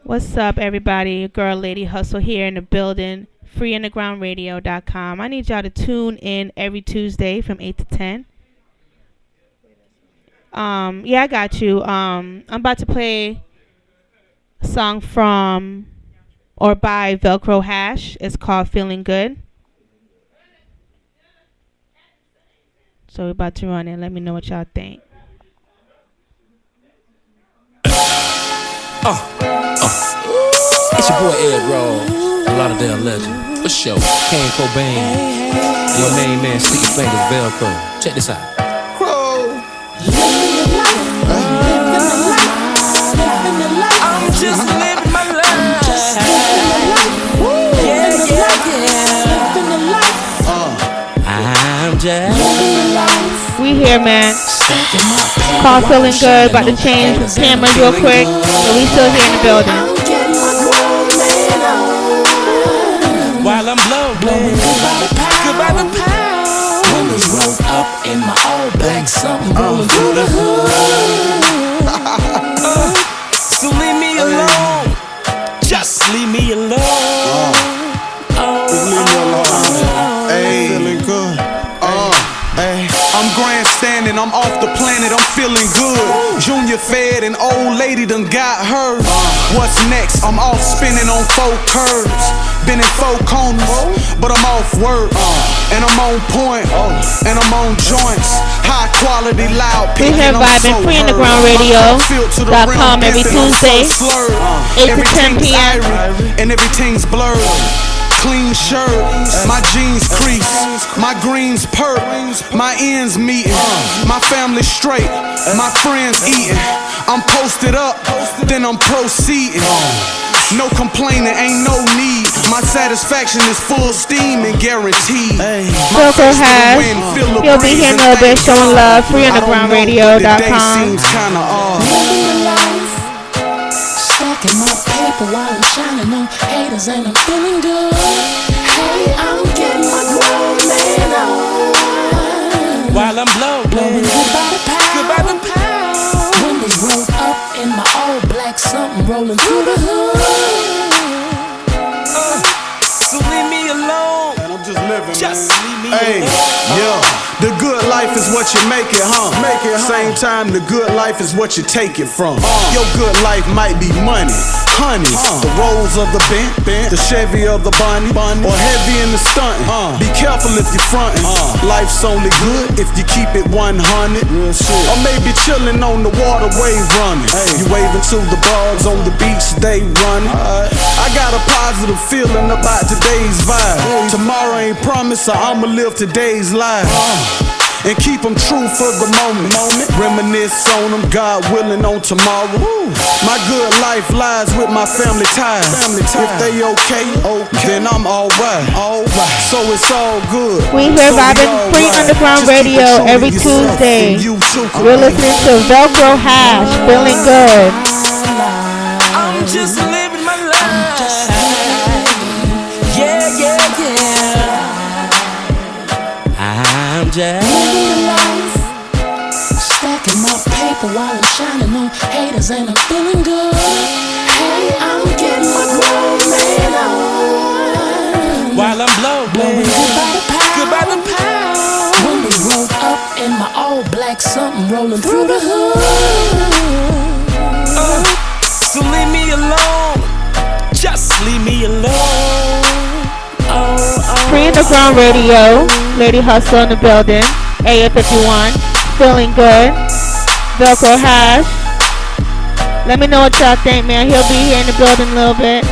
What's up, everybody? Your girl, Lady Hustle here in the building. Freeundergroundradio.com. I need y'all to tune in every Tuesday from 8 to 10. Yeah, I got you. I'm about to play a song from or by Velcro Hash. It's called Feeling Good. So we're about to run it. Let me know what y'all think. It's your boy Ed Roll, a Lauderdale legend. For sure. Kane Cobain. Your main man, Sticky Fingers, Velcro. Check this out. I'm just living my life. I'm just. We here, man. Call Feeling Good. About to change cameras real quick, but we still here in the building. While I'm blowing goodbye the pound. Windows rolled up in my all black, something rolling through the hood. So leave me alone. Just leave me alone. Just leave me alone. Hey, feeling good. Hey, I'm grandstanding, I'm off the planet, I'm feeling good. Junior fed and old lady done got hers. What's next? I'm off spinning on 4 curves. Been in 4 corners, but I'm off work. And I'm on point, and I'm on joints. High quality, loud We picking, here I'm vibing so freeundergroundradio.com every Tuesday, 8 to 10 p.m. And everything's blurred. Clean shirt, my jeans crease, my greens perk, my ends meeting, my family straight, my friends eating. I'm posted up, then I'm proceeding. No complaining, ain't no need. My satisfaction is full steam and guaranteed. Velcro Hash, he'll be here in a little bit showing love. Freeundergroundradio.com. Stacking my paper while I'm shining on haters and I'm feeling good. Hey, I'm getting my grown man on. While I'm blowing goodbye the pound. Windows rolled up in my all black, something rolling through the hood. So leave me alone. And I'm just living, Just man. leave me Hey, alone. yeah. The good life is what you make it, huh? Same time, the good life is what you take it from. Your good life might be money, honey, the rolls of the Bent, the Chevy of the Bunny, or heavy in the stunting. Be careful if you're fronting. Life's only good if you keep it 100. Or maybe chilling on the water, wave running. You waving to the bars on the beach, they running. I got a positive feeling about today's vibe. Tomorrow ain't promised, so I'ma live today's life. And keep them true for the moment. Reminisce on them, God willing, on tomorrow. My good life lies with my family ties. If they okay, then I'm alright. So it's all good. We here vibing Free Underground Radio every Tuesday. We're listening to Velcro Hash, Feeling Good. I'm just living my life. Yeah. I'm just Living life. Stacking my paper while I'm shining on haters and I'm feeling good. Hey, I'm getting my grown man on. while I'm blowing goodbye the pound. Windows rolled up in my all black, something rolling through the hood. So leave me alone. Just leave me alone. Free Underground Radio, Lady Hustle in the building, AA51, Feeling Good, Velcro Hash. Let me know what y'all think, man. He'll be here in the building a little bit.